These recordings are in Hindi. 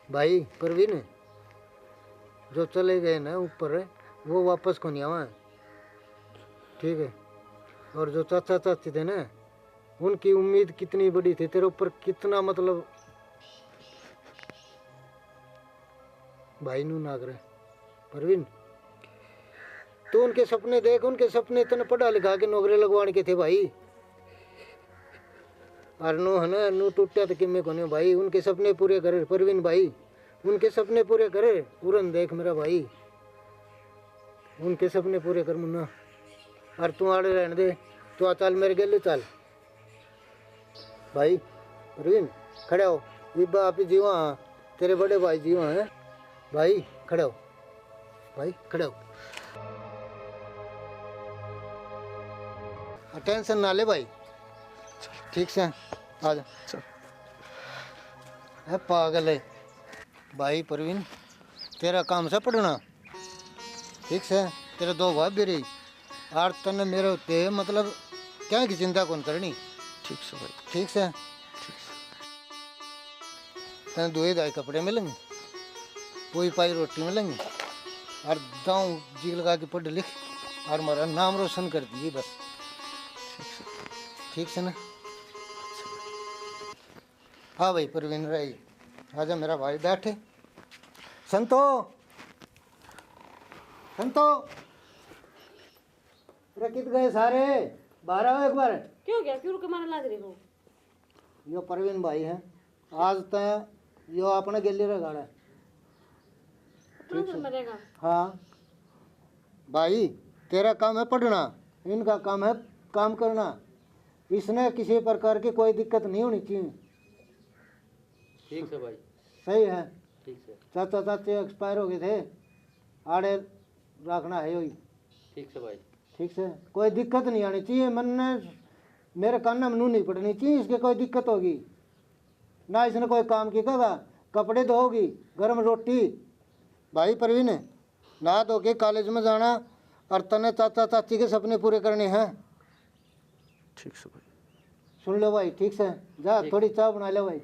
भाई परवीन, जो चले गए ना ऊपर वो वापस को नहीं आवा, ठीक है। और जो चाचा चाची थे ना, उनकी उम्मीद कितनी बड़ी थी तेरे ऊपर, कितना मतलब भाई नू ना करे परवीन। तो उनके सपने देख, उनके सपने इतने पढ़ा लिखा के नौकरी लगवाने के थे भाई। और नो है ना, नू टूटा तो किमे को नहीं भाई, उनके सपने पूरे करे परवीन भाई, उनके सपने पूरे करे। पूरन देख मेरा भाई, उनके सपने पूरे कर मुन्ना। और तू आड़े रहने दे, तू आ चल मेरे गेले चल भाई। परवीन खड़े हो, इब्बा आप जीवा, तेरे बड़े भाई जीवा हैं भाई, खड़े हो भाई, खड़े हो। टेंशन ना ले भाई, ठीक से आ जा। है पागल है भाई परवीन, तेरा काम से पढ़ना, ठीक से। तेरे दो भाई भी रही और तने मेरे होते मतलब क्या की चिंता कौन करनी, ठीक से भाई, ठीक से। तने दो दाई कपड़े मिलेंगे, कोई पाई रोटी मिलेंगी, और दाऊ जी लगा के पढ़ लिख और हमारा नाम रोशन कर दिए बस, ठीक से ना। हाँ भाई परवीन रही, आजा मेरा भाई बैठे। संतो, संतो, कित गए सारे, बाहर आओ एक बार। क्यों गया, क्यों रुके मारने लग रही हो? यो परवीन भाई है, आज तक यो अपने गेली रे गाड़ा, अपना घर में रहेगा। हाँ भाई, तेरा काम है पढ़ना, इनका काम है काम करना। इसने किसी प्रकार की कोई दिक्कत नहीं होनी चाहिए, ठीक है भाई, सही है। ठीक है, चाचा चाची एक्सपायर हो गए थे, आड़े रखना है वही, ठीक है भाई, ठीक से। कोई दिक्कत नहीं आनी चाहिए, मन ने मेरे कान में मुँह नहीं पड़नी चाहिए, इसके कोई दिक्कत होगी ना। इसने कोई काम की कहा, कपड़े धोगी, गर्म रोटी। भाई परवीन, नहा धो के कॉलेज में जाना, और तने चाचा चाची के सपने पूरे करने हैं, ठीक है भाई, सुन लो भाई, ठीक से। जा थोड़ी चाय बना ले भाई,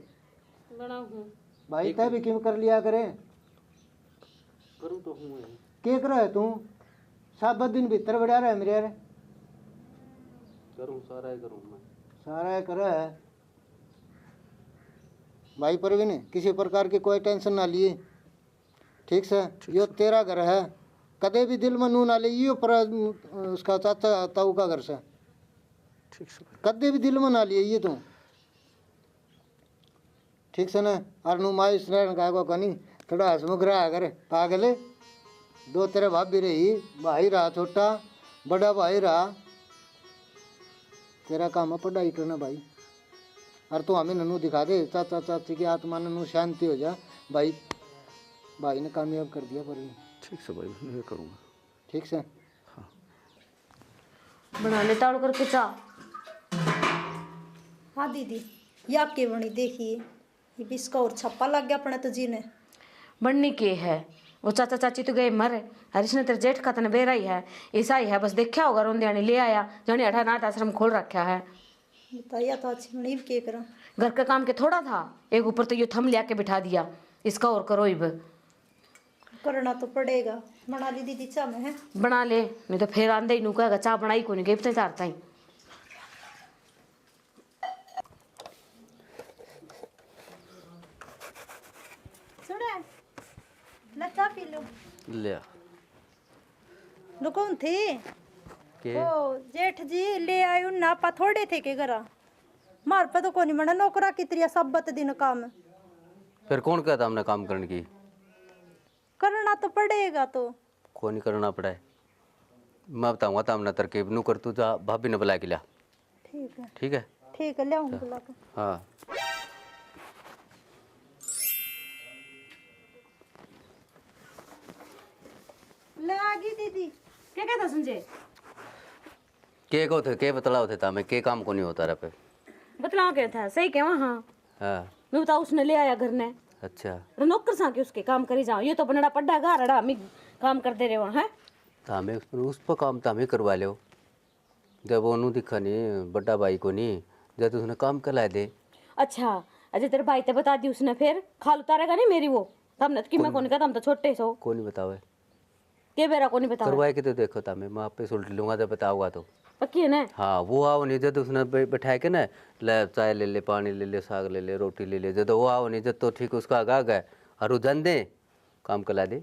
बनाऊं भाई तय भी क्यों कर लिया करे, करूँ तो हूँ के कर है तू, सात दिन भीतर बढ़ा रहा है मेरे यार, करूँ, सारा ही करूँ मैं, सारा कर है भाई परवीन। किसी प्रकार की कोई टेंशन ना लिए, ठीक से। यो तेरा घर है, कदे भी दिल में नू ना ले, यो पर उसका चाचा ताऊ का घर से, ठीक है भाई, कदे भी दिल में ना लिए ये तू, ठीक से ना। और नू मायूस रहने का को कनी, थोड़ा हंसमुख रहा कर पागल। दो तेरे भाभी रही, भाई रहा छोटा, बड़ा भाई रहा। तेरा काम है पढ़ाई करना भाई, और तू हमें ननू दिखा दे, चाचा चाची की आत्मा ननू शांति हो जा भाई। भाई ने कामयाब कर दिया पर, ठीक है भाई, मैं करूँगा, ठीक से। बना ले ताड़ करके चाह। हाँ दीदी, ये आपकी बनी देखिए, ये भी इसका और छप्पा लग गया अपने तो जी ने। बनने के है, वो चाचा चाची तो गए मर, हरीश ने तेरे जेठ का तन बेरा ही है, ऐसा ही है बस। देखा होगा रोंदे आने ले आया, जाने 18 आश्रम खोल रखा है। बताइए तो अच्छी बनी, के करा घर का काम के थोड़ा था, एक ऊपर तो ये थम लिया के बिठा दिया, इसका और करो इब। करना तो पड़ेगा। बना ली दीदी चाह में है, बना ले, नहीं तो फिर आंदे ही नू कहेगा चाह बनाई को नहीं गई इतने चारता ही। सुने लता पी लो। ले लो कौन थे के ओ जेठ जी ले आयो ना, पा थोड़े थे के घरा मार पे तो कोनी मना, नौकरा की त्रिया सब दिन काम फिर कौन कहता हमने काम करने की, करना तो पड़ेगा। तो को नहीं करना पड़ा है, मैं बताऊँगा तो हमने तरकीब नू कर, तू जा भाभी ने बुला के लिया, ठीक है, ठीक है, ठीक है, ले आऊँ बुला के। हाँ। ले आ गई दीदी। क्या कहता संजय? के को थे, के बतलाओ थे तामे, के काम को नहीं होता रहा पे, बतलाओ क्या था, सही क्या वहाँ। हाँ मैं बताऊँ उसने ले आया घर ने, अच्छा, नौकर सा के उसके काम करी जाओ, ये तो बनड़ा पड्डा गारड़ा मी काम करते रहे वहाँ है। तामे उस पर काम तामे करवा लो, जब ओनू दिखा नहीं बड़ा भाई को नहीं, जब उसने काम करा दे। अच्छा अजय तेरे भाई ते बता दी उसने, फिर खाल उतारेगा नहीं मेरी वो। तब न कि मैं कौन कहता, हम तो छोटे सो कौन नहीं बतावे के बेरा को नहीं बता करवाए के तो देखो था मैं आप पे सुलट लूंगा तो बताऊंगा तो। पक्की है ना। हाँ वो आओ नहीं जब उसने बैठाए के ना, ले चाय ले ले, पानी ले ले, साग ले ले, रोटी ले ले, जब वो आओ नहीं जब तो ठीक उसका आगा गए और वो जन दे काम कला दे।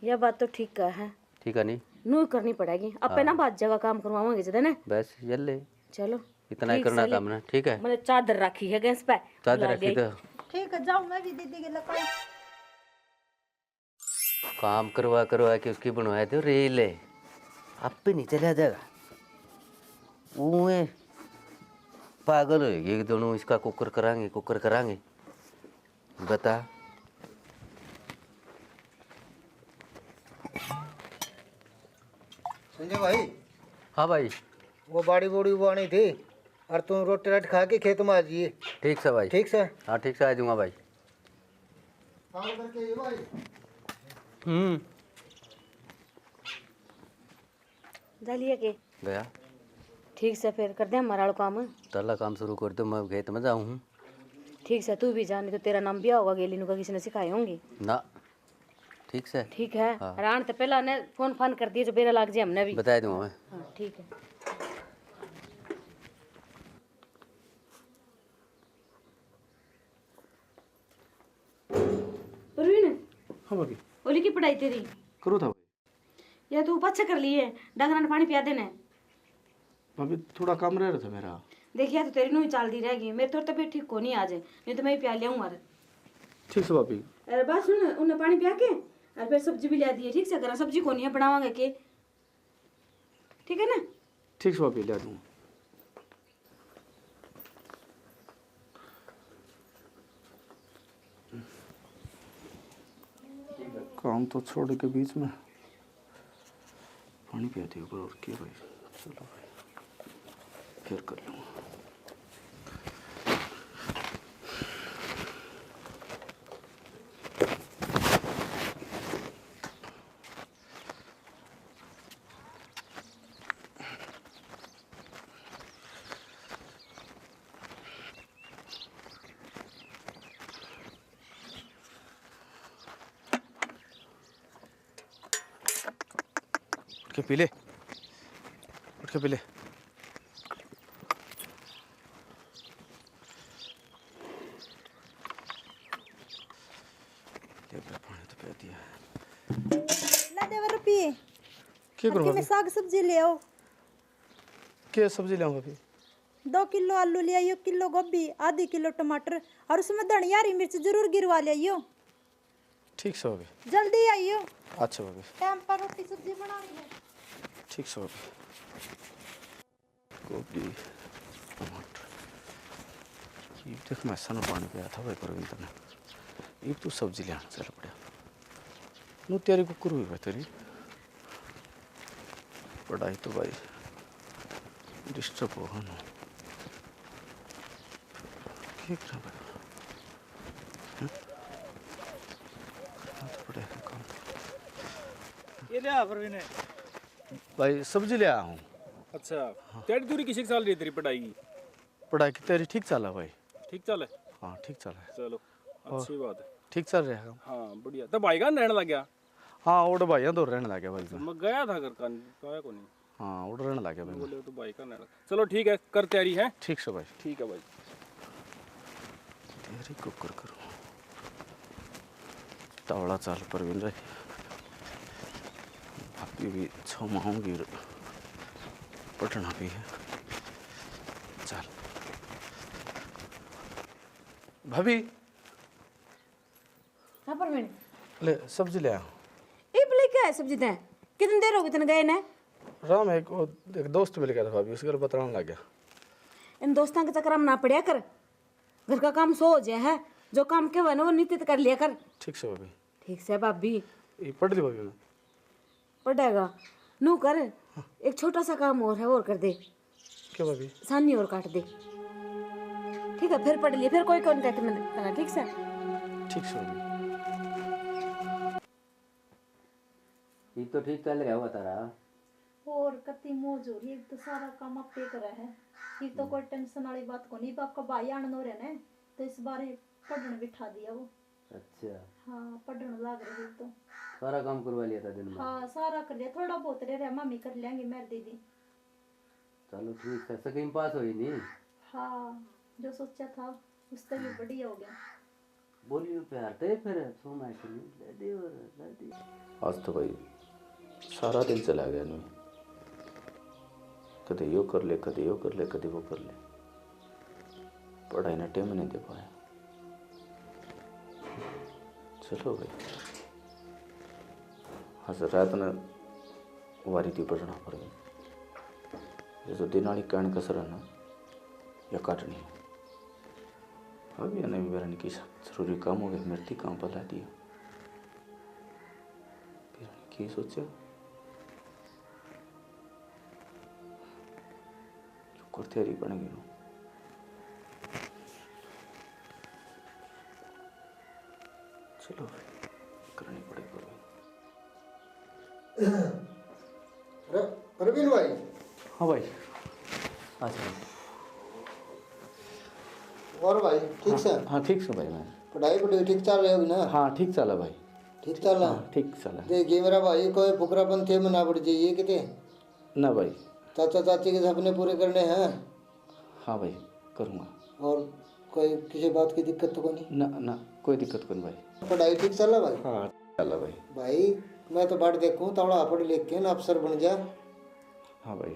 यह बात तो ठीक है। ठीक है नहीं नू करनी पड़ेगी अपने ना, बात जगह काम करवाओगे जदे ना। बस ले चलो इतना ही करना था हमने। ठीक है मैंने चादर रखी है गैस पे, चादर रखी तो ठीक है, जाओ मैं भी दीदी के लगाऊं। काम करवा करवा के उसकी बनवाए थे रेल है, अब पे नहीं चला जाएगा वो है पागल होएगी एक दोनों। इसका कुकर करांगे बता। संजय भाई, हाँ भाई वो बाड़ी बूड़ी बुआनी थी और तुम रोटी राटी खा के खेत में आ जाइए। ठीक से भाई। ठीक से। हाँ ठीक से आ जाऊंगा भाई। डालिए के गया ठीक से, फिर कर दे हमारा वाला काम। तला काम शुरू कर दो, मैं खेत में जाऊँ। ठीक से, तू भी जाने तो तेरा नाम भी होगा गेली नु का किसी ने सिखाए होंगे ना ठीक से ठीक है। हाँ। रान तो पहला ने फोन फान कर दिए जो बेरा लाग जाए हमने भी बता दूंगा मैं। हाँ ठीक है। परवीन, हाँ भाभी ओली की पढ़ाई तेरी करो था भाई। या तू पच्छा कर लिए डंगरा ने पानी पिया देने। भाभी थोड़ा काम रह रहा था मेरा। देखिए तो तेरी नू ही चाल दी रहेगी, मेरी थोड़ी तबीयत ठीक को नहीं आज, नहीं तो मैं ही पिया लिया हूँ। ठीक से भाभी। अरे बस सुन, उन्हें पानी पिया के और फिर सब्जी भी ला दी है। ठीक से, करा सब्जी को नहीं है बनावांगे के, ठीक है ना। ठीक से भाभी ले दूँगा। काम तो छोड़ के बीच में पानी पिया थी ऊपर और क्या भाई। चलो भाई फिर कर लूँगा। उठ के पी ले, उठ के पी ले। पानी तो पिया दिया। ला देवर रुपये क्या करूँ में भाभी? साग सब्जी ले आओ। क्या सब्जी लाऊं भाभी? 2 किलो आलू ले आइयो, किलो गोभी, आधी किलो टमाटर और उसमें धनिया हरी मिर्च जरूर गिरवा ले आइयो। ठीक से भाभी। जल्दी आइयो, अच्छा भाभी। टाइम पर रोटी सब्जी बनानी है। ठीक से भाभी। गोभी टमाटर ये देख मैं सन पानी पिया था भाई परविंद ने। ये तू सब्जी ले आना चल पड़ा नू तेरी कुकर हुई भाई तेरी पढ़ाई तो भाई डिस्टर्ब होगा ना। क्या करना भाई? तो पड़ेगा काम। ये ले आ परवीन। भाई सब्जी ले आया हूँ। अच्छा तेरी दूरी किसी साल रही तेरी पढ़ाई की? पढ़ाई की तेरी ठीक चला भाई? ठीक चल है। हाँ ठीक चला है। चलो अच्छी बात है। ठीक चल रहा है। हाँ बढ़िया। तो भाई का रहने लग गया? हाँ ओड भाई तो रहने लगे भाई। मैं गया था घर का पाया को नहीं। हाँ ओड रहने लगे भाई। बोले तो भाई का रहने लगा। चलो ठीक है कर तैयारी है। ठीक से भाई। ठीक है भाई। तैयारी कुकर करो तावड़ा चाल परवीन रे भाभी भी छमाऊंगी पटना भी है। चल भाभी हाँ परवीन, ले सब्जी ले आया। ये भले क्या है सब्जी ते कितनी देर होगी तने गए ने? राम एक दोस्त मिल गया था भाभी उसके बताने लग गया। इन दोस्तों के चक्कर में ना पड़िया कर, घर का काम सो हो जाए है, जो काम के वन वो नित्य कर लिया कर। ठीक से भाभी। ठीक से भाभी। ये पढ़ ली भाभी ने? पड़ेगा नू कर, एक छोटा सा काम और है और कर दे। क्या भाभी? सानी और काट दे। ठीक है फिर पढ़ लिए, फिर कोई कौन कहते मैं ठीक से। ठीक से भाभी। ये तो ठीक चल रहा हुआ तारा। और कति मौज हो रही है, तो सारा काम आप पे करा है। ये तो कोई टेंशन वाली बात को नहीं। तो आपका भाई आनंद हो रहा है ना, तो इस बार पढ़ने बिठा दिया वो। अच्छा, हाँ पढ़ने लग रही तो। सारा काम करवा लिया था दिन में? हाँ सारा कर लिया, थोड़ा बहुत रह रहा मम्मी कर लेंगे मेरी दीदी। चलो ठीक है, सेकंड पास हुई नहीं? हाँ जो सोचा था उससे भी बढ़िया हो गया। बोलियो प्यार ते फिर सोना के नहीं ले दी और ले दी। आज तो भाई सारा दिन चला गया नहीं, कदे यो कर ले कदे यो कर ले कदे वो कर ले, पढ़ाई ना टाइम नहीं दे पाया। चलो भाई आज रात ने वारी थी पढ़ना पड़ गई, ये जो दिन वाली कण कसर है ना या काटनी है। अभी आने भी मेरा की जरूरी काम हो गया, मृत्यु काम पर ला दिया। फिर की सोचा करते रही बन गई। चलो भाई करनी पड़ेगी। प्रवीण भाई। हाँ भाई अच्छा। और भाई ठीक से? हाँ ठीक से भाई। मैं पढ़ाई पढ़ाई ठीक चल रही होगी ना? हाँ ठीक चला भाई। ठीक चल रहा? हाँ ठीक चला। देखिए मेरा भाई कोई फुकरापन थे में ना पड़ जाइए किते। ना भाई। चाचा चाची के सपने पूरे करने हैं। हाँ भाई करूँगा। और कोई किसी बात की दिक्कत तो नहीं? ना ना कोई दिक्कत नहीं भाई। पढ़ाई ठीक चल रहा भाई? हाँ चला भाई। भाई मैं तो बात देखूँ थोड़ा पढ़ लिख के ना अफसर बन जा। हाँ भाई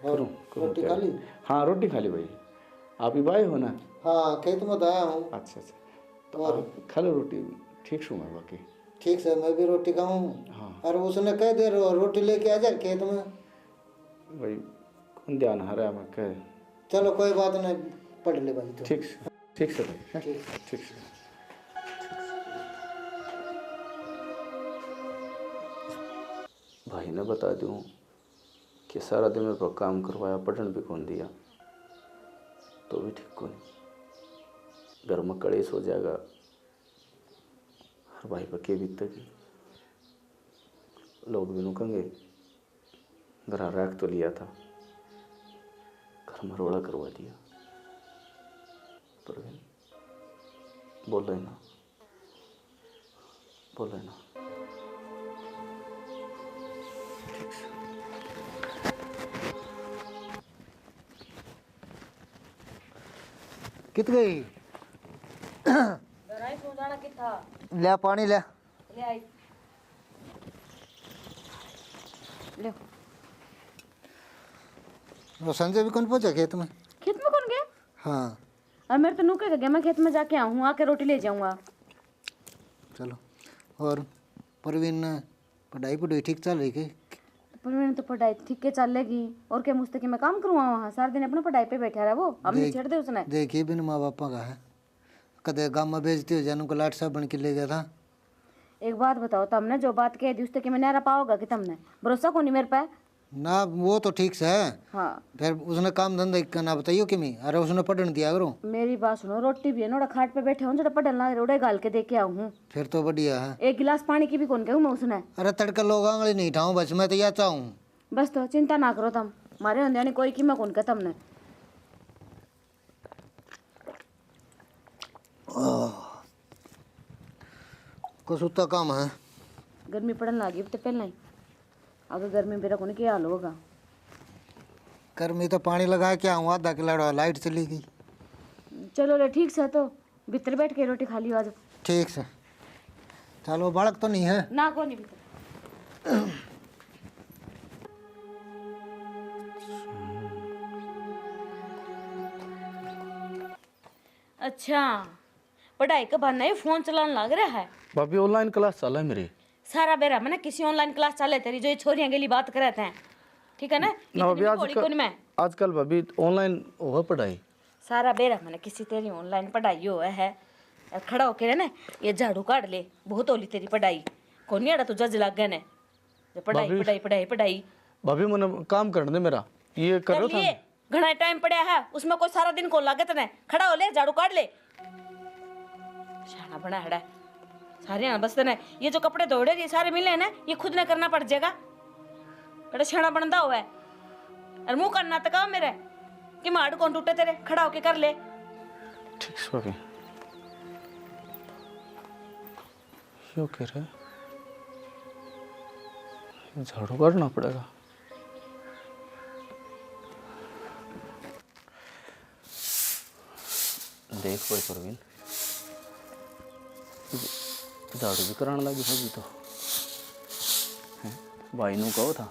और करूँ रोटी खा ली? हाँ रोटी खा ली भाई। आप ही भाई हो ना? हाँ खेत में तो आया हूँ। अच्छा अच्छा तो आप खा लो रोटी, ठीक छूँ मैं बाकी। ठीक से मैं भी रोटी खाऊँ। हाँ और उसने कह दे रोटी लेके आ जा खेत में। भाई कौन ध्यान हरा मैं कह। चलो कोई बात नहीं, पढ़ ले भाई तो। ठीक से भाई। ठीक से। भाई ने बता दूँ कि सारा दिन मेरे पर काम करवाया, पढ़न भी कौन दिया, तो भी ठीक को नहीं। घर में कलेश हो जाएगा, हर भाई पर के बीतेगी। लोग भी नुकेंगे घर रख तो लिया था, घर में रोड़ा करवा दिया। पर बोल ना। कित गई? ले पानी ले। वो संजय भी कौन पहुंचा खेत में? खेत में कौन गया? हाँ और मेरे तो नुके गया, मैं खेत में जाके आऊँ, आके रोटी ले जाऊंगा। चलो। और परवीन पढ़ाई ठीक चल रही? पर मैंने तो पढ़ाई ठीक के चलेगी और क्या मुझसे कि मैं काम करूँगा वहाँ? सारा दिन अपने पढ़ाई पे बैठा रहा वो, अब नहीं छेड़ दे उसने। देखिए बिन माँ बापा का है, कदे गाँव में बेचती हो जानू को लाट साहब बन के ले गया था। एक बात बताओ, तुमने जो बात कह दी उससे कि मैं नहीं रह पाओगा कि तुमने भरोसा को नहीं मेरे पे? ना वो तो ठीक से है। हाँ फिर उसने काम धंधा करना बताइयो कि मैं, अरे उसने पढ़ने दिया करो। मेरी बात सुनो, रोटी भी है नोड़ा खाट पे बैठे हूँ जो पढ़ने लग रहे, उड़े गाल के दे के आऊँ हूँ। फिर तो बढ़िया है। एक गिलास पानी की भी कौन कहूँ मैं उसने? अरे तड़का लोग आंगली नहीं उठाऊँ, बस मैं तो यह चाहूँ। बस तो चिंता ना करो तुम, मारे होंगे नहीं कोई की मैं कौन कह तुमने। कुछ काम है। गर्मी पड़ने लगी तो पहले ही, अगर गर्मी मेरा को क्या हाल होगा? गर्मी तो पानी लगा के आऊँ, आधा किलो लाइट चली गई। चलो ले ठीक से, तो भीतर बैठ के रोटी खा लियो आज। ठीक से। चलो बालक तो नहीं है ना को नहीं भीतर। अच्छा पढ़ाई का बहाना ही फोन चलाने लग रहा है। भाभी ऑनलाइन क्लास चल है मेरी। सारा बेरा मैंने किसी ऑनलाइन क्लास चले तेरी जो ये छोरियां गेली बात करे थे, ठीक है ना? भाभी मैं आजकल भाभी ऑनलाइन हो पढ़ाई। सारा बेरा मैंने किसी तेरी ऑनलाइन पढ़ाई हो है, खड़ा होके ना ये झाड़ू काट ले, बहुत होली तेरी पढ़ाई। कौन नहीं तू जज लग गए ने पढ़ाई पढ़ाई पढ़ाई पढ़ाई। भाभी मैंने काम करने दे मेरा, ये करो था घना टाइम पड़ा है उसमें, कोई सारा दिन कौन लागत ने? खड़ा हो ले, झाड़ू काट ले, शाना बना है सारे बस ने। ये जो कपड़े धोड़े ये सारे मिले ना, ये खुद ने करना पड़ जाएगा। बड़ा शाना बनता हुआ है और मुंह करना तक मेरे कि माड़ कौन टूटे तेरे, खड़ा होके कर ले। ठीक से भाभी क्यों कह रहे झाड़ू काटना पड़ेगा। देख भाई प्रवीण झाड़ू भी कराने लगी होगी तो हैं? भाई ने कहो था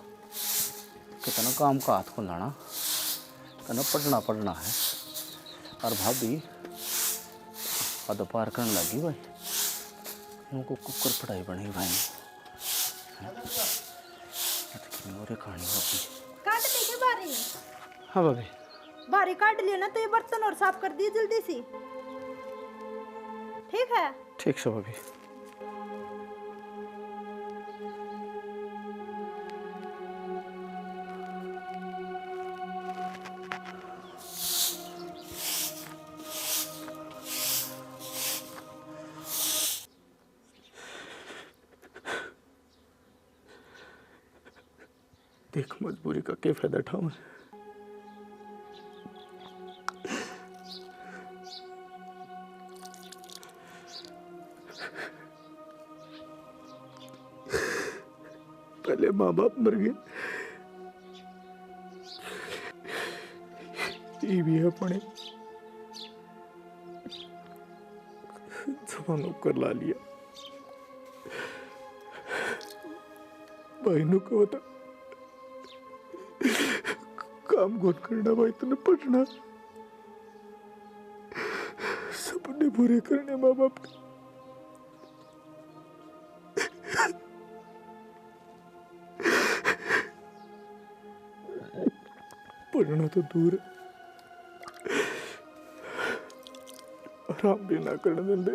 कितना काम का हाथ को लाना कहना पढ़ना है और भाभी हद पार करने लगी भाई उनको कुकर पढ़ाई बनेगी भाई और कहानी होगी। काट ली क्या बारी? हाँ भाभी बारी काट लिया ना तो ये बर्तन और साफ कर दिए जल्दी सी। ठीक है। ठीक से भाभी। देख मजबूरी का क्या फायदा उठाऊं मैं। पहले माँ बाप मर गए ये भी अपने जमानों कर ला लिया। भाई नु को था काम कौन करना भाई तूने पढ़ना सपने पूरे करने माँ बाप के। पढ़ना तो दूर आराम भी ना करने देंगे।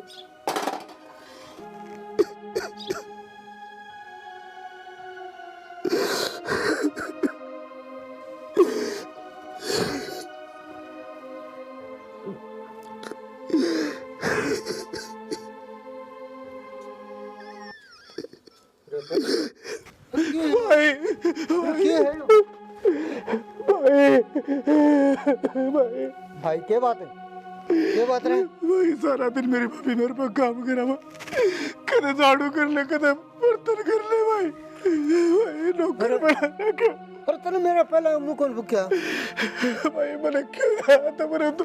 भाई क्या बात है? क्या बात रहे? भाई सारा दिन मेरी भाभी मेरे पर काम करा हुआ कदे झाड़ू कर ले कदे बर्तन कर ले भाई नौकर बना क्या। पर तूने मेरा पहला मुंह कौन भूखा? भाई मैंने क्यों आया था मेरे तो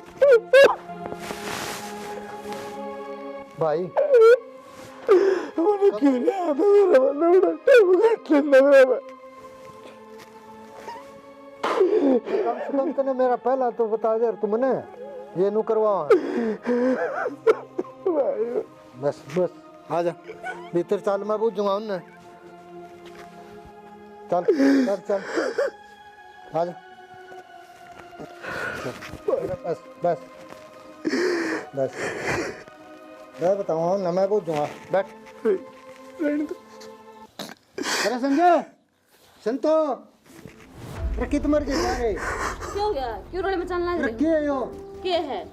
भाई मैंने क्यों आया था मेरा बड़ा टाइम काट लेना मेरा। कम से कम तूने मेरा पहला तो बता दे तुमने ये नु करवा। बस बस आजा भीतर चल मैं पूछूंगा उन्हें। चल चल चल आजा बस बस बस मैं बताऊँ ना मैं पूछूंगा बैठ। अरे संजय संतो रखी तुम्हारे सारे क्या हो गया? क्यों रोले मचाने लग रही रखी है यो क्या है?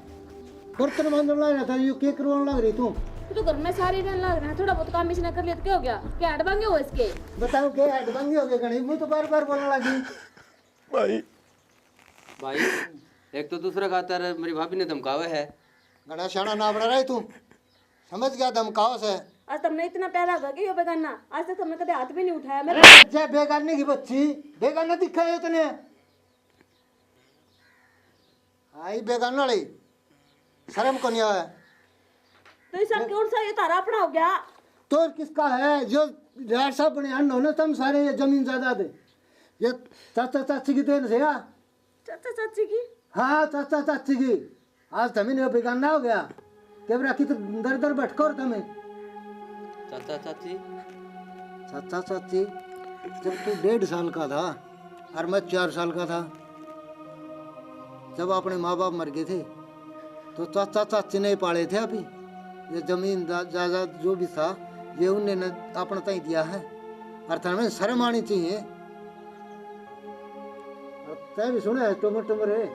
बर्तन बांधने लग रहा था यो क्या करवाने लग रही तू? तू तो घर में सारी दिन लग रहा है, थोड़ा बहुत काम इसने कर लिया तो क्या हो गया? क्या हट भांगे हो इसके? बताओ क्या हेड बंगी हो गया गणेश मुझे तो बार बार बोलने लगी। भाई एक तो दूसरा खातर मेरी भाभी ने धमकावे है। गणेश शाना ना बड़ा रही तू समझ गया धमकाओ से। आज तुमने इतना प्यारा लगा कि यो बेगाना, आज तक तुमने कभी हाथ भी नहीं उठाया मेरे। जय बेगाने की बच्ची बेगाना दिखा है तूने? आई बेगाना वाली शर्म को नहीं आया तो ये सब कौन सा ये तारा अपना हो गया? तो किसका है जो राज साहब बने अन्न हो ना तुम सारे ये जमीन जायदाद है ये चाचा चाची की देन से। चाचा चाची की? हाँ चाचा चाची की आज जमीन ये बेगाना हो गया क्या राखी तो दर दर भटको और तुम्हें। चाचा चाची चाचा चाची जब तू 1.5 साल का था और मैं 4 साल का था जब अपने माँ बाप मर गए थे तो चाचा चाची ने पाले थे अभी ये जमीन जायदाद जो भी था ये उन्होंने अपना तय दिया है और तुम्हें शर्म आनी चाहिए। तय भी सुना है टोमर टोमर है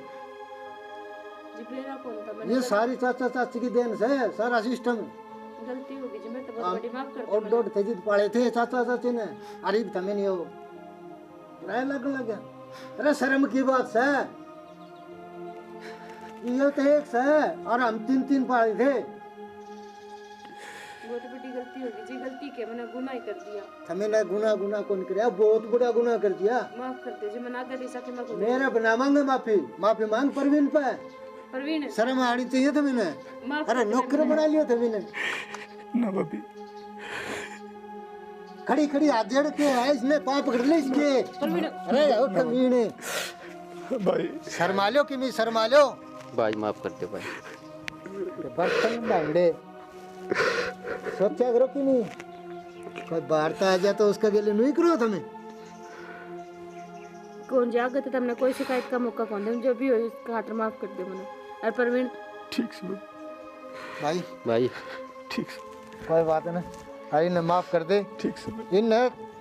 जी प्रेरणा कौन था? मैंने ये सारी चाचा चाची की देन से है सारा सिस्टम। गलती होगी जी, मैं तो बहुत बड़ी माफ कर और 2 थे जित पाले थे चाचा चाची ने अरे तुम्हें नहीं हो राय लगने लग गया। अरे शर्म की बात है ये तो एक से है और हम 3-3 पाए थे। बहुत बड़ी गलती होगी जी, गलती के मैंने गुनाह ही कर दिया। मैंने गुना कौन किया, बहुत बड़ा गुनाह कर दिया। माफ कर दे जी, मैं आगे दिशा के मैं मेरे बना मांगे माफी मांग परवीन पे। परवीन शर्म आनी चाहिए था मैंने। माफ अरे नौकर बना लिया था मैंने। ना भाभी खड़ी खड़ी हाथ जड़ के है इसने, पाँव पकड़ ले इसके। अरे ओ कमीने, भाई शर्मा लो कि नहीं शर्मा लो। भाई माफ कर दे भाई। बर्तन भांगड़े सोचा करो कि नहीं, कोई बाहर आ जाए तो उसका गले नहीं करो तुम्हें। कौन जागत है तुमने, कोई शिकायत का मौका कौन दे, जो भी हो इसका खातिर माफ कर दे मैंने। और परवीन ठीक से भाई भाई ठीक से कोई बात नहीं, अरे इन्हें माफ कर दे। ठीक से इन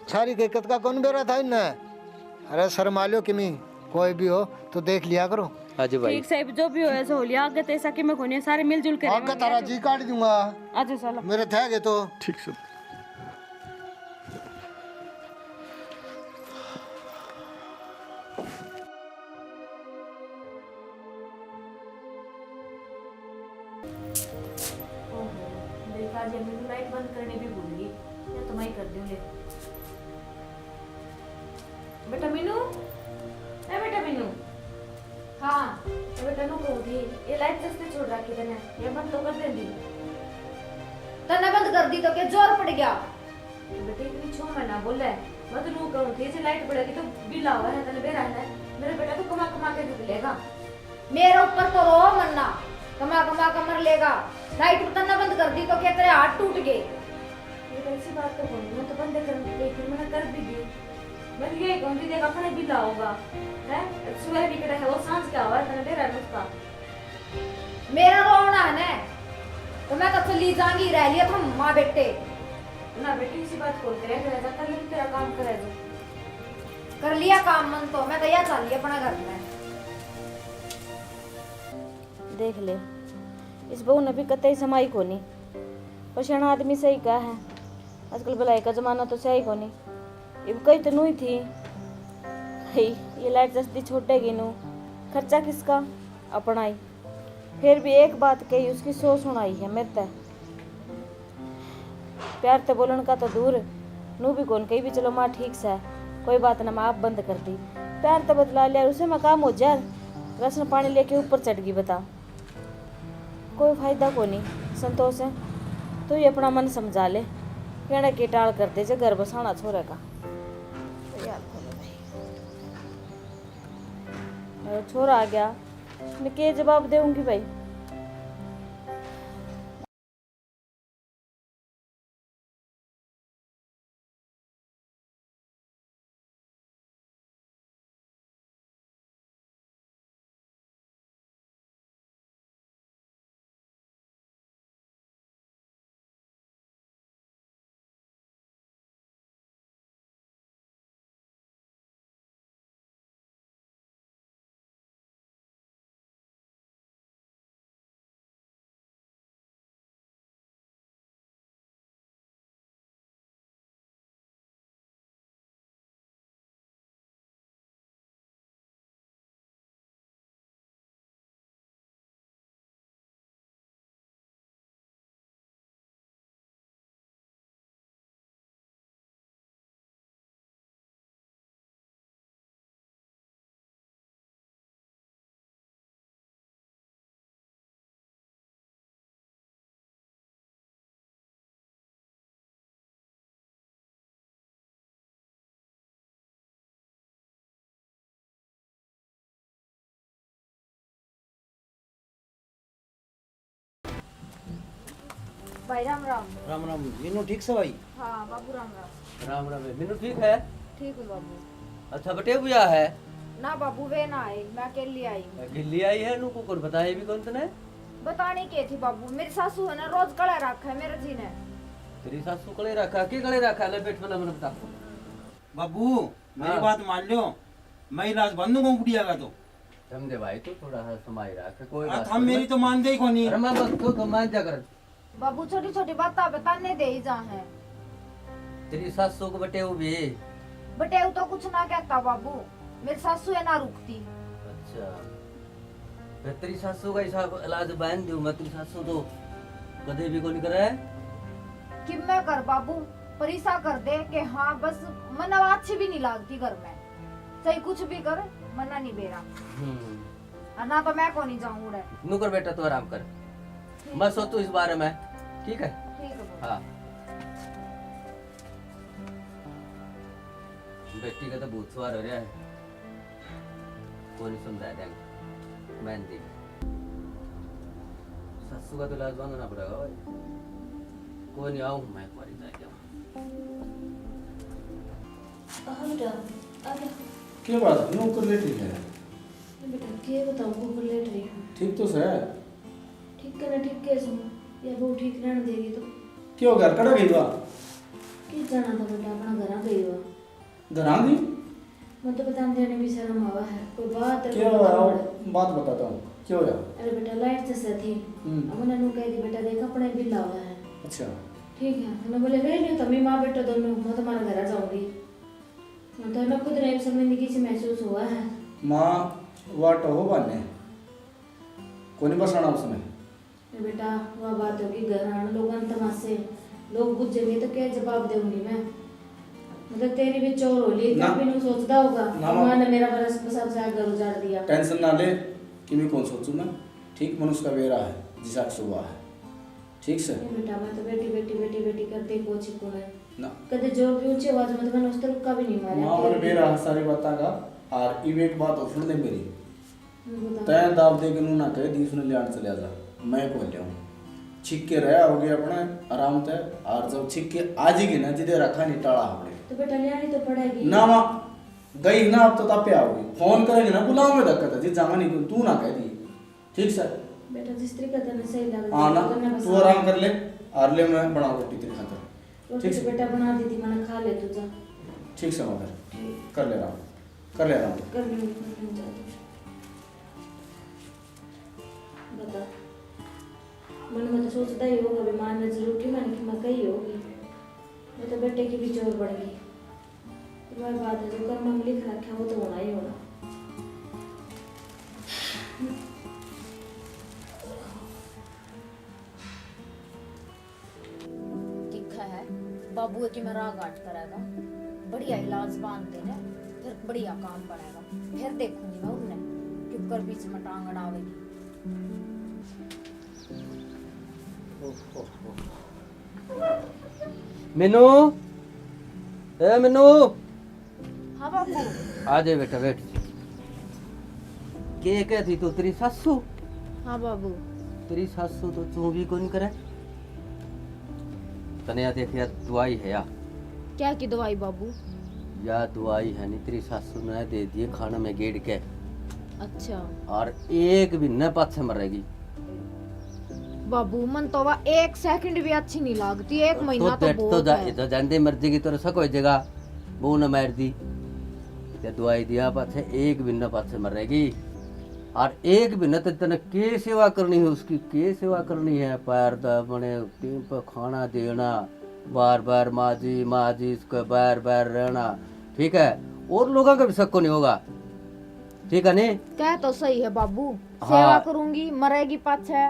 सारी हकीकत का कौन बेरा था इन। अरे शर्मा लो कि नहीं, कोई भी हो तो देख लिया करो। आज भाई ठीक साहब, जो भी हो ऐसा हो लिया आगे ऐसा कि मैं कोने सारे मिलजुल के आपका तारा जी काट दूंगा आज साला। मेरे थे गए तो। ठीक से देखा जी, मैं लाइट बंद करने भी भूल गई, या तो मैं ही कर दूं। ले बेटा मीनू, ए बेटा मीनू। हाँ ए बेटा नु कहूंगी ये लाइट जैसे छोड़ रखी तने, ये बंद तो कर देंदी। तने बंद कर दी तो क्या जोर पड़ गया? बेटे इतनी छो मैं ना बोले, मैं तो नु कहूं थी जे लाइट पड़ेगी तो बिल आवा है तने बेरा है। मेरे बेटा तो कमा कमा के दे लेगा। मेरे ऊपर तो रो मन्ना, कमा कमा कर मर लेगा। लाइट तने बंद कर दी तो क्या तेरे हाथ टूट गए? ये कैसी बात तो बोली, मैं तो बंद कर दी, फिर मैंने कर भी दी। मैं ये कहूं थी देख अपने बिल आओगा है, सुबह भी कड़ा है वो सांझ क्या हुआ तने बेरा है उसका। मेरा रोना है ना, तो मैं तो चली जाऊंगी, रह लिया तुम माँ बेटे। ना बेटी इसी बात को करे जा कर तेरा काम करे जो कर लिया काम मन तो मैं तो यह चल लिया अपना घर में। देख ले इस बहू ने भी कतई समाई को नहीं, पछाना आदमी सही का है। आजकल भलाई का जमाना तो सही को नहीं, ये कई तो नहीं थी ही। ये लाइट जल्दी छोटेगी नू, खर्चा किसका अपना ही। फिर भी एक बात कही उसकी सो सुनाई है मेरे तय। प्यार ते बोलन का तो दूर, नू भी कौन कही भी चलो माँ ठीक से कोई बात ना, माँ आप बंद कर दी। प्यार तो बदला लिया, उसे मैं काम हो जाए, रसन पानी लेके ऊपर चढ़ गई। बता कोई फायदा को नहीं। संतोष है तू ही अपना मन समझा ले, कहना के टाल कर दे जे घर बसाना छोरे का। मेरा छोरा आ गया, मैं के जवाब दूंगी भाई। भाई राम राम। राम राम मीनू, ठीक से भाई? हाँ बाबू राम राम। राम राम है मीनू, ठीक है? ठीक हूँ बाबू। अच्छा बटे बुया है ना बाबू वे ना आए, मैं अकेली आई। गिल्ली आई है, नू को कौन बताया भी कौन तने? बताने की थी बाबू, मेरी सासू है ना रोज कड़ा रखा है मेरे जी ने। तेरी सासू कले रखा के गले रखा ले पेट में मन बता। बाबू मेरी हाँ। बात मान लो, मैं इलाज बंद हूँ बुढ़िया का तो। समझे भाई, तो थोड़ा सा समाई रख कोई हाँ, बात हम मेरी तो मानते ही कौन नहीं। अरे मैं बस तो मान जा कर। बाबू छोटी छोटी बात बताने दे ही जा है। तेरी सासू को बटे वो भी। बटेऊ तो कुछ ना कहता बाबू, मेरी सासू है ना रुकती। अच्छा मैं तेरी सासू का हिसाब इलाज बहन दूं, मैं तेरी सासू तो कदे भी को नहीं करे। कि मैं कर बाबू परिसा कर दे कि हाँ बस मना अच्छी भी नहीं लगती घर में, सही कुछ भी कर मना नहीं बेरा। और ना तो मैं को नहीं जाऊँ रे। नुकर बेटा तू आराम कर, मत सोच तू इस बारे में, ठीक है? ठीक है बाबू। हाँ बेटी का तो भूत सवार हो रहा है, कोई नहीं समझा देंगे। मैं दी ससु का तो इलाज बांधना पड़ेगा भाई, कोई नहीं आऊँ मैं मरी जाएगा। क्या बात है, नो कर लेटी है? बेटा क्या बताऊँ, ऊपर लेट रही हूँ। ठीक तो है? ठीक करना ठीक कैसे हूँ, या वो ठीक रहने देगी तो क्यों घर कड़ा गई हुआ? किस जाना था बेटा, अपना घर गई हुआ। घर आ गई? मैं तो बता देने भी शर्म आवा है, कोई बात है क्या बात बताता हूँ, क्यों है? अरे बेटा लाइट जैसे थी, अब उन्होंने कह दी बेटा देख कपड़े भी लावा है। अच्छा ठीक है, उन्होंने बोले रह लियो तभी माँ बेटा दोनों, मैं तुम्हारे घर आ जाऊंगी। तो मैं खुद नहीं शर्मिंदगी से महसूस हुआ है। माँ वाट हो बाने को नहीं बसाना उसमें। अरे बेटा वह बात होगी घर आने लोग तमाशे, लोग बुझेंगे तो क्या जवाब दूंगी मैं। मतलब तेरी भी चोर हो ली, तब भी नहीं सोचता होगा माँ ने मेरा बरस सब से घर उजाड़ दिया। टेंशन ना ले कि मैं कौन सोचूं मैं, ठीक मनुष्य का बेरा है जिसा सुबह है, ठीक से? बेटा मैं तो बेटी बेटी बेटी बेटी करते ही कोची को है ना कदे जोर की ऊंची आवाज में तो मैंने उस तरफ का भी नहीं मारा। माँ मेरे बेरा है सारी बात का। और इवे एक बात और सुन ले मेरी, बता। तय दाब दे के नू ना कहे दी उसने ले आने चले जा, मैं को ले आऊं छिक के रह हो गया अपने आराम से। और जब छिक के आज ही ना जिदे रखा नहीं टाला हमने तो बेटा लियानी तो पड़ेगी ना। माँ गई ना, अब तो तापे आओगी, फोन करेंगे ना बुलाओ में धक्का था जी जामा नहीं तू ना कह दी, ठीक सर? बेटा जिस तरीके का सही लगा हाँ ना, तू आराम कर ले और ले मैं बना रोटी तेरे खातर, रोटी तो बेटा बना दी थी मैंने, खा ले तू जा। ठीक से मगर कर ले आराम, कर ले आराम। कर लूंगी जा तू। बता मन में तो सोचता ही होगा भी माँ ने जरूर की मैंने कि मैं कही होगी, मैं तो बेटे की भी चोर बढ़ गई। तो वह बात है जो कर्म में लिख रखा है वो तो होना ही होना। दिखा है बाबू की मैं राह गांठ करेगा, बढ़िया इलाज बांध देने फिर बढ़िया काम बनेगा, फिर देखूंगी मैं उन्हें क्यों कर बीच में टांग अड़ावेगी। मिनू, ए मिनू, हाँ बाबू। आ जा बेटा बैठ। के कहती तू तेरी सासू? हाँ बाबू। तेरी सासू तो तू भी कौन करे। तने या देख या दवाई है या क्या की दवाई बाबू? या दवाई है नहीं, तेरी सासू ने दे दिए खाना में गेड़ के। अच्छा और एक भी न पाछे मरेगी। बाबू मन तो वह एक सेकंड भी अच्छी नहीं लगती, एक महीना तो पेट बहुत है। तो जानते मर जाएगी तो सको जगह वो न मार दी या दवाई दिया पाछे एक भी न पाछे मरेगी। और एक भी न तो तने के सेवा करनी है उसकी, के सेवा करनी है, पैर बने टीम पर खाना देना, बार बार माँ जी इसको बार बार रहना, ठीक है? और लोगों का भी शक नहीं होगा, ठीक है? नहीं कह तो सही है बाबू, हाँ। सेवा करूंगी मरेगी पाछे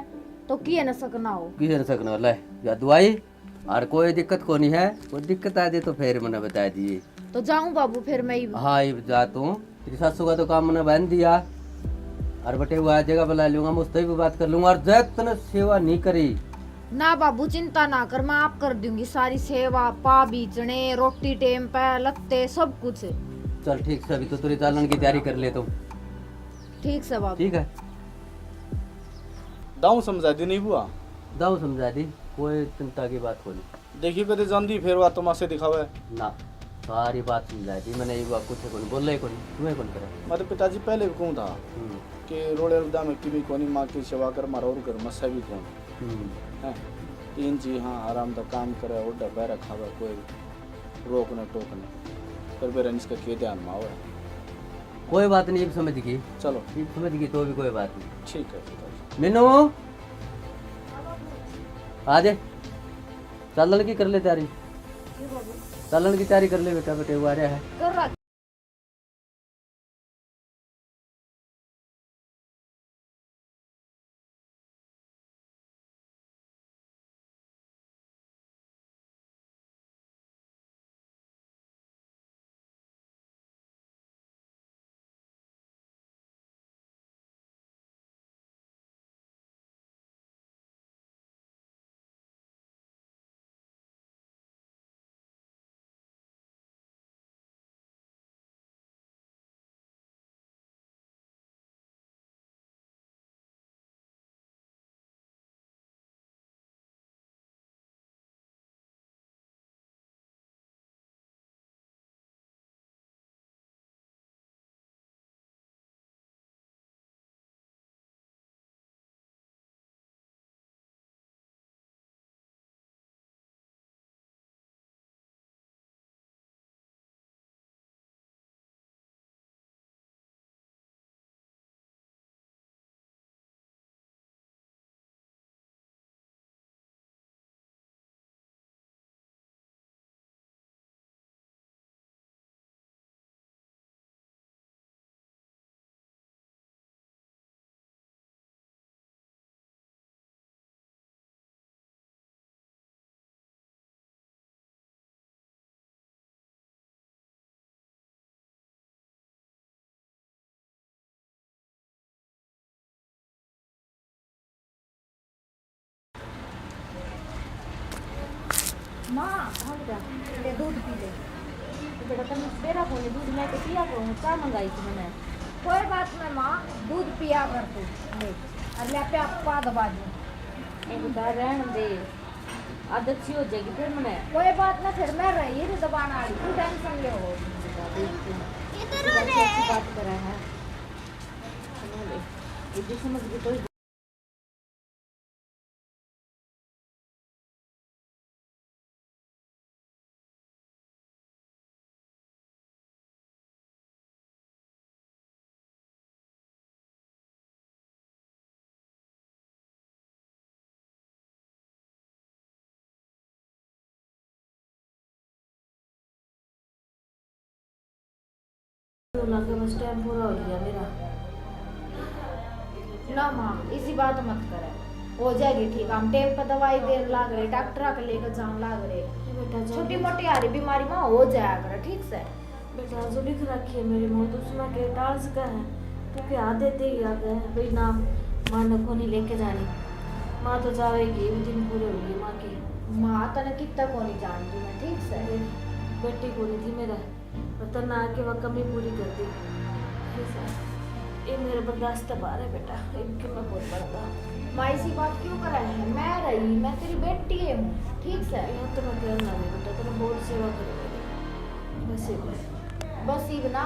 तो किए न सकना हो। किसी न सकना ले या दवाई। और कोई दिक्कत को नहीं है, कोई दिक्कत आ जाए तो फिर मैंने बता दिए। तो जाऊं बाबू फिर मैं हाँ ये जाता हूँ, तेरी सासू का तो काम मैंने बहन दिया और बटे हुआ जगह बुला लूंगा, मुझसे भी बात कर लूंगा। और जब तूने सेवा नहीं करी ना बाबू चिंता ना कर, मैं आप कर दूंगी सारी सेवा, पा बीचने रोटी टेम पे लत्ते सब कुछ। चल ठीक से, अभी तो तेरी चालन की तैयारी कर ले तुम, ठीक से बाबू। ठीक है? दाऊ समझा दी नहीं बुआ? दाऊ समझा दी, कोई चिंता की बात हो नहीं। देखियो कदे जानती फिर बात तमाशे दिखावे ना सारी बात समझा दी मैंने, ये बात कुछ कौन बोल रहे कौन तुम्हें कौन करे। मतलब पिताजी पहले भी कहूँ था कि रोड़े रुदा में की भी कोनी माँ की सेवा कर मारा और कर मसा भी कौन है तीन जी। हाँ आराम दा काम करे और डब्बा रखा हुआ, कोई रोक न टोक न, फिर बेरन इसका के ध्यान में आवे। कोई बात नहीं, अब समझ गई, चलो समझ गई तो भी कोई बात नहीं। ठीक है पिताजी। मीनू आ जा, चालन की कर ले तैयारी, चालन की तैयारी कर ले बेटा, बेटे हुआ रहा है। कर रहा माँ हाँ बेटा ले दूध पी ले। तो बेटा तुम मेरा फोन दूध मैं तो पिया करूँ, क्या मंगाई थी मैंने? कोई बात नहीं माँ, दूध पिया कर तू ले। और ले पे आपका दबा दूँ। ए बेटा रहने दे, आदत सी हो जाएगी फिर मैंने। कोई बात ना, फिर मैं रही थी दबाना वाली, तू टेंशन ले हो। अच्छी बात करा है, ये समझ गई कोई। के बस टाइम पूरा हो गया मेरा। ना माँ इसी बात मत करे, हो जाएगी ठीक। हम टाइम पर दवाई देने लाग रहे, डॉक्टर के लेकर जान लाग रहे। बेटा छोटी मोटी आ रही बीमारी माँ हो जाया करे, ठीक से। बेटा जो लिख रखी है मेरी मौत उसमें के टाल्स का है, तो क्या देते ही आ गए भाई ना। माँ ने को नहीं लेके जानी, माँ तो जाएगी, दिन पूरे होगी माँ की। माँ तने कितना को नहीं जानती मैं, ठीक से। बेटी को नहीं थी मेरा, पता ना आके वह कमी पूरी कर दी। ये मेरे बर्दाश्त बाहर है बेटा, इनके मैं बहुत बड़ा। माँ इसी बात क्यों करा है, मैं रही, मैं तेरी बेटी है, ठीक से। यहाँ तो मैं कहना नहीं बेटा, तेरा बहुत सेवा करूँगी बस एक बस इब ना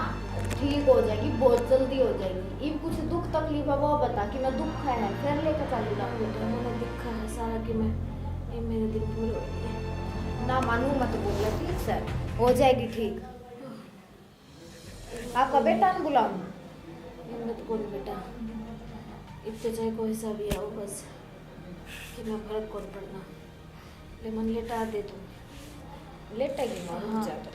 ठीक हो जाएगी, बहुत जल्दी हो जाएगी। इब कुछ दुख तकलीफ है वो बता कि मैं दुख है, फिर लेकर चली जाऊँ। बेटा मैंने दिखा है सारा कि मैं ये मेरे दिन पूरे हो गए। ना मानू मत बोल, ठीक से हो जाएगी ठीक। आपका बेटा न बुलाऊं? हिम्मत कौन बेटा, इतने चाहे कोई सा भी आओ बस कि मैं फर्क कौन पड़ना। ले मन लेटा दे तू। लेटेगी माँ, रुक जा तो।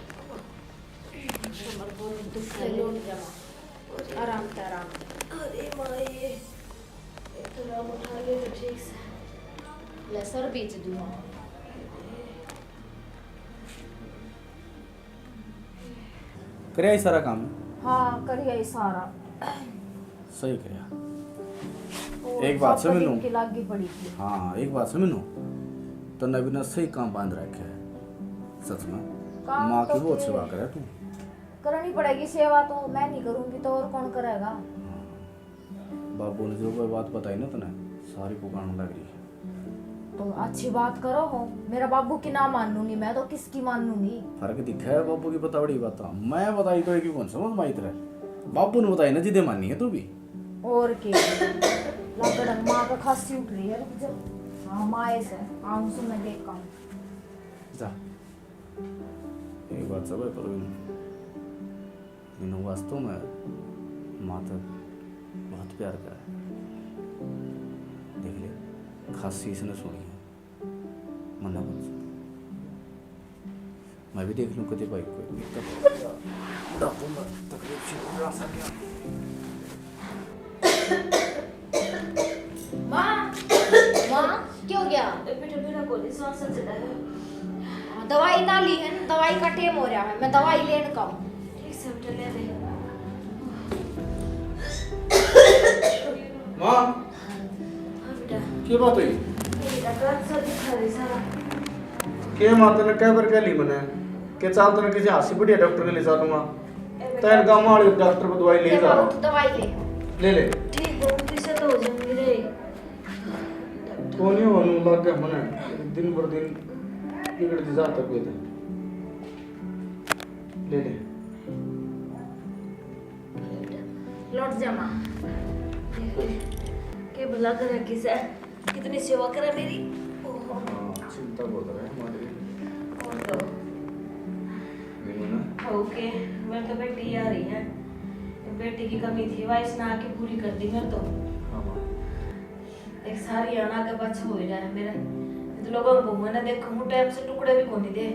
कमर बहुत दुख ले है। लौट जा माँ, आराम से आराम से। अरे माँ ये थोड़ा उठा ले तो ठीक से। ले सर बीच दूँ माँ। करे सारा काम हाँ करिए सारा सही करे। और एक बात सब समझ दिन लूं। की लागी पड़ी थी। हाँ एक बात समझ लो, तो नबी ने सही काम बांध रखे है सच में। काम माँ तो की बहुत फिर सेवा करे तू। करनी पड़ेगी सेवा, तो मैं नहीं करूँगी तो और कौन करेगा। बाबू ने जो कोई बात बताई ना तूने सारी पुकारण लग रही है। तो अच्छी बात करो हो, मेरा बाबू की ना मानूंगी मैं तो किसकी मानूंगी। फर्क दिखा है बाबू की बता बड़ी बात। मैं बताई तो एक कौन समझ माई तरह बाबू ने बताई ना जिदे मानी है तू भी। और के लगड़न माँ का खांसी उठ रही है, रुक जा। हाँ माँ ऐसे आऊँ सुन मैं देख पाऊँ। जा एक बात सब है पर इन वास्तव में माँ तो बहुत प्यार का है। देख ले खांसी इसने सुनी है, मना मत सुन। मैं भी देख लूँ कभी भाई कोई दिक्कत तकलीफ से पूरा सा क्या। माँ माँ क्या हो गया? बेटा मेरा कोई सांस चढ़ा है। दवाई ना ली है, दवाई का टेम हो रहा है, मैं दवाई लेने का हूँ। ठीक से बेटा ले ले। माँ हाँ बेटा क्या बात हुई? मेरा दर्द सा दिखा रही सारा। के माता ने कह बार कह ली मैंने के चाल तो किसी हासी बढ़िया डॉक्टर के ले जा दूंगा। तेरे गांव वाले डॉक्टर को दवाई ले जा। दवाई ले ले ठीक हो किसे तो हो जाएंगे रे। तो नहीं होने लग गया मैंने दिन भर दिन बिगड़ती जाता कोई तो ले लौट जा माँ। के भला करे किसे, कितनी सेवा करे मेरी। चिंता बहुत रहा है हमारे और तो ओके मैं तो बेटी आ रही है, बेटी की कमी थी वाइस ना आके पूरी कर दी मैं तो। एक सारी आना के पाछे हो रहा है मेरा, तो लोगों को मैंने देखो मुंह टाइम से टुकड़े भी कोनी दे।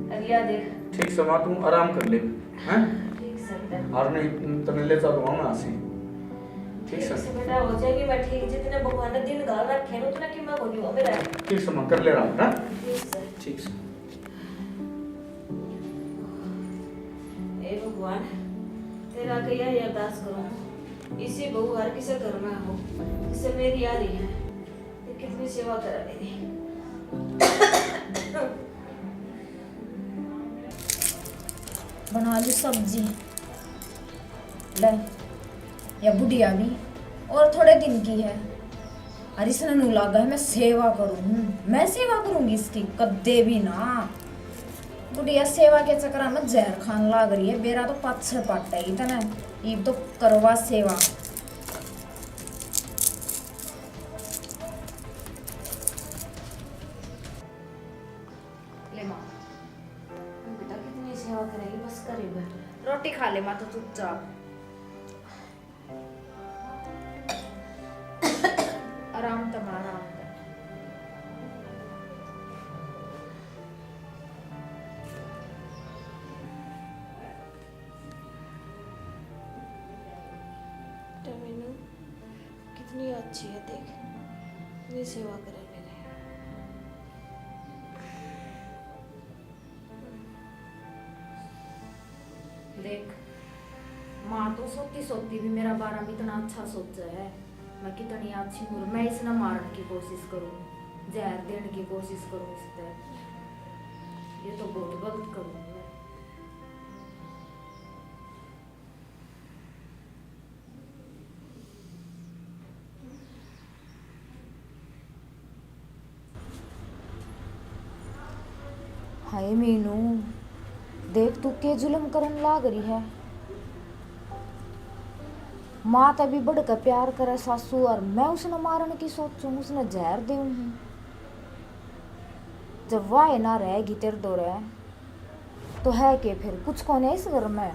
अरे यार देख ठीक से माँ तुम आराम कर ले हैं ठीक से बेटा। और नहीं तने ले जा दूंगा मैं आसी। ठीक से बेटा हो जाएगी मैं ठीक, जितने भगवान ने दिन गाल रखे ना उतना कि मैं होनी हो मेरा। ठीक से माँ कर ले रहा है ठीक से ठीक से। ए भगवान तेरा के यही अरदास करूं, इसी बहू हर किसी घर में हो जिससे मेरी आ रही है, ये कितनी सेवा करा मेरी। बना ली सब्जी। ले या बुढ़िया भी और थोड़े दिन की है, और इसने नू लागा है मैं सेवा करूँ, मैं सेवा करूंगी इसकी कद्दे भी ना। बुढ़िया सेवा के चक्कर में जहर खान लाग रही है, बेरा तो पाछे पाटा ही तना ये तो करवा सेवा। ले माँ बेटा कितनी सेवा करेगी, बस करे बैठ, रोटी खा ले माँ तो चुपचाप। आराम तक आराम तक। मीनू कितनी अच्छी है, देख कितनी सेवा करे मेरे। देख माँ तो सोती सोती भी मेरा बारा में इतना अच्छा सोचा है, मैं कितनी अच्छी हूँ। मैं इसने मारने की कोशिश करूँ, जहर देने की कोशिश करूँ इस तरह, ये तो बहुत गलत करूँ मैं। हाय मीनू देख तू के जुल्म करन लाग रही है। माँ तभी बढ़कर प्यार करे सासू, और मैं उसने मारने की सोचूं, उसने जहर दूं। जब वाह ना रहेगी तेरे दो रहे तो है के फिर कुछ कौन है इस घर में।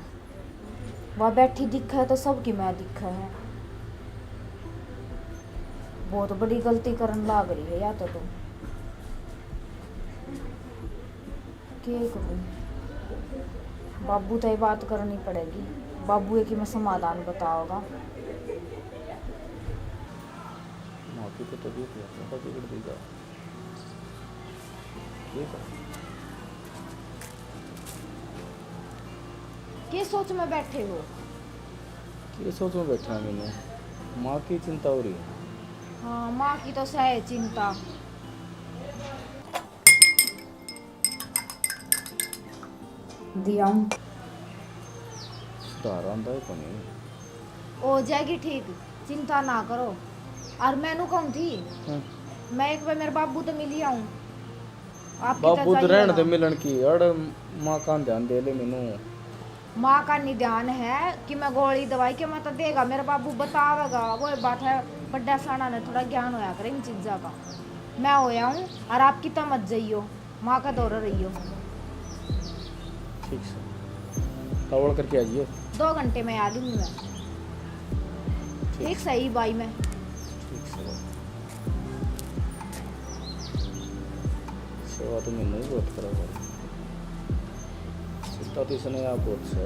वह बैठी दिखा है तो सबकी मैं दिखा है। बहुत बड़ी गलती करन लाग रही है या तो तुम क्या करूं। बाबू तो ये बात करनी पड़ेगी, बाबू है कि मैं समाधान बताओगा। माँ की तो तबीयत ज़्यादा बिगड़ गई है। ये क्या सोच में बैठे हो? ये सोच में बैठा मैंने, माँ की चिंता हो रही है। हाँ माँ की तो सह चिंता। दिया सुधार आंदा है को नहीं। हो जाएगी ठीक, चिंता ना करो। और मैनू कौन थी, मैं एक बार मेरे बाबू तो मिली आऊं। बाबू तो रहने दे मिलन की, अड़ माँ का ध्यान दे ले मैनू। माँ का निदान है कि मैं गोली दवाई के मत देगा, मेरा बाबू बतावेगा। वो बात है बड्डा साना ने थोड़ा ज्ञान होया करे इन चीज़ों का। मैं होया हूँ और आपकी तो मत जाइयो, माँ का दौरा रहियो। ठीक है तवड़ करके आ जाइए। 2 घंटे में आ लूँगी मैं। ठीक सही बाई मैं। ठीक है सेवा तो मैंने ही बहुत करा है, चिंता तो इसने आप बहुत से।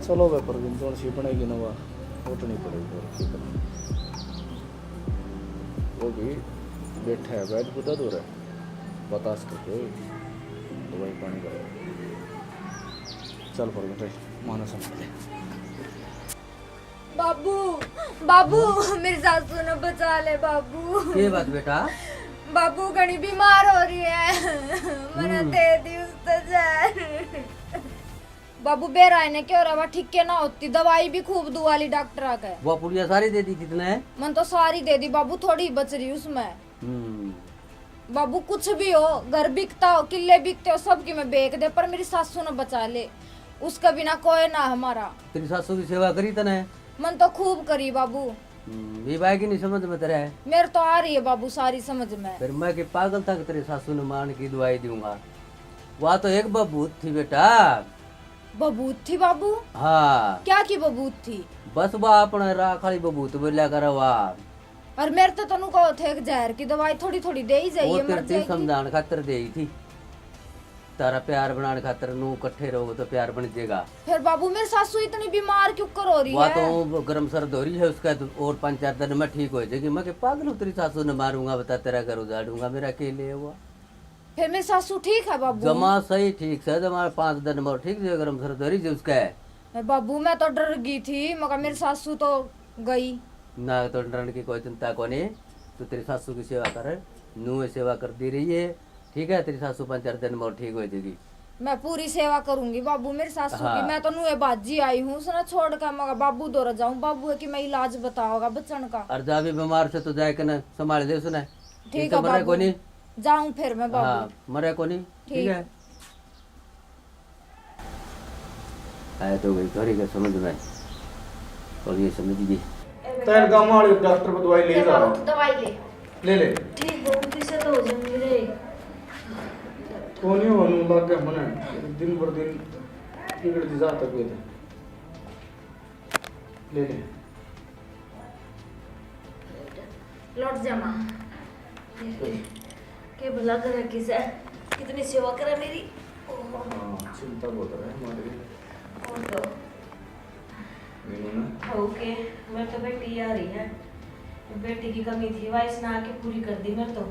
चलो वे पर जोन सी बनेगी ना वह उठनी पड़ेगी और क्या करना। वो भी बैठा है बैठ बुदा दूर है बतास करके दवाई पानी करो। चल पर बेटे माना समझ ले। बाबू बाबू मेरी सासू ने बचा ले बाबू। ये बात बेटा, बाबू घनी बीमार हो रही है, मैंने दे दी उसको जहर। बाबू बेराय ने क्यों रहा ठीक के ना होती, दवाई भी खूब दुआली डॉक्टर आके। वो पुड़िया सारी दे दी कितने? मन तो सारी दे दी बाबू, थोड़ी बच रही उसमें। बाबू कुछ भी हो, घर बिकता हो, किले बिकते हो, सबकी मैं बेच दे, पर मेरी सासू ने बचा ले, उसका बिना कोई ना हमारा। तेरी सासू की सेवा करी तने? मन तो खूब करी बाबू। ये बात की नहीं समझ में तेरे है? मेरे तो आ रही है बाबू सारी समझ में। फिर मैं के पागल था कि तेरी सासू ने मान की दवाई दूंगा। वह तो एक बबूत थी बेटा। बबूत थी बाबू? हाँ। क्या की बबूत थी? बस वह अपने राखाली बबूत बोलिया कर वाह। और मेरे तो तनु को थे एक जहर की दवाई थोड़ी थोड़ी दे ही जाइए, मर जाएगी। समझाने खातर दे ही थी, तारा प्यार बनाने खातर नू इकट्ठे रहो तो प्यार बन जाएगा। फिर बाबू मेरी सासू इतनी बीमार क्यों कर हो रही है? वह तो गर्म सर्द हो रही है उसका, तो और 5-4 दिन में ठीक हो जाएगी। मैं के पागल तेरी सासू ने मारूंगा बता, तेरा घर उजाड़ूंगा, मेरा अकेले हुआ। फिर मेरी सासू ठीक है बाबू? जमा सही ठीक है, जमा 5 दिन में ठीक है, गर्म सर्द हो रही है उसका है। बाबू मैं तो डर गई थी, मगर मेरी सासू तो गई ना। तो डरने की कोई चिंता को नहीं, तो तेरी सासू की सेवा कर, नू सेवा करती रही है ठीक है तेरी सासू 5-4 दिन में और ठीक हो जाएगी। मैं पूरी सेवा करूंगी बाबू मेरी सासू हाँ। की। मैं तो नुए बाजी आई हूँ उसने छोड़ कर मगा बाबू दौरा जाऊं। बाबू है कि मैं इलाज बताओगा बच्चन का। और जा भी बीमार से तो जाए के ना संभाल दे सुना। ठीक तो है मरे बाबू को नहीं। जाऊं फिर मैं बाबू। हाँ मरे को नहीं। ठीक है आया तो गई करी का समझ में और ये समझ गई। तेरे गाँव वाले डॉक्टर को दवाई ले जा दवाई ले ले ठीक हो किसे तो हो जाए मेरे। कौन ही होने लग गया मने दिन भर दिन बिगड़ती जाता कोई ले लौट जा माँ। के भला करे किसे कितनी सेवा करे मेरी। चिंता बहुत है हमारे और तो मीनू ना ओके मैं तो बेटी आ रही है। बेटी की कमी थी वाइस ना आके पूरी कर दी मैं तो।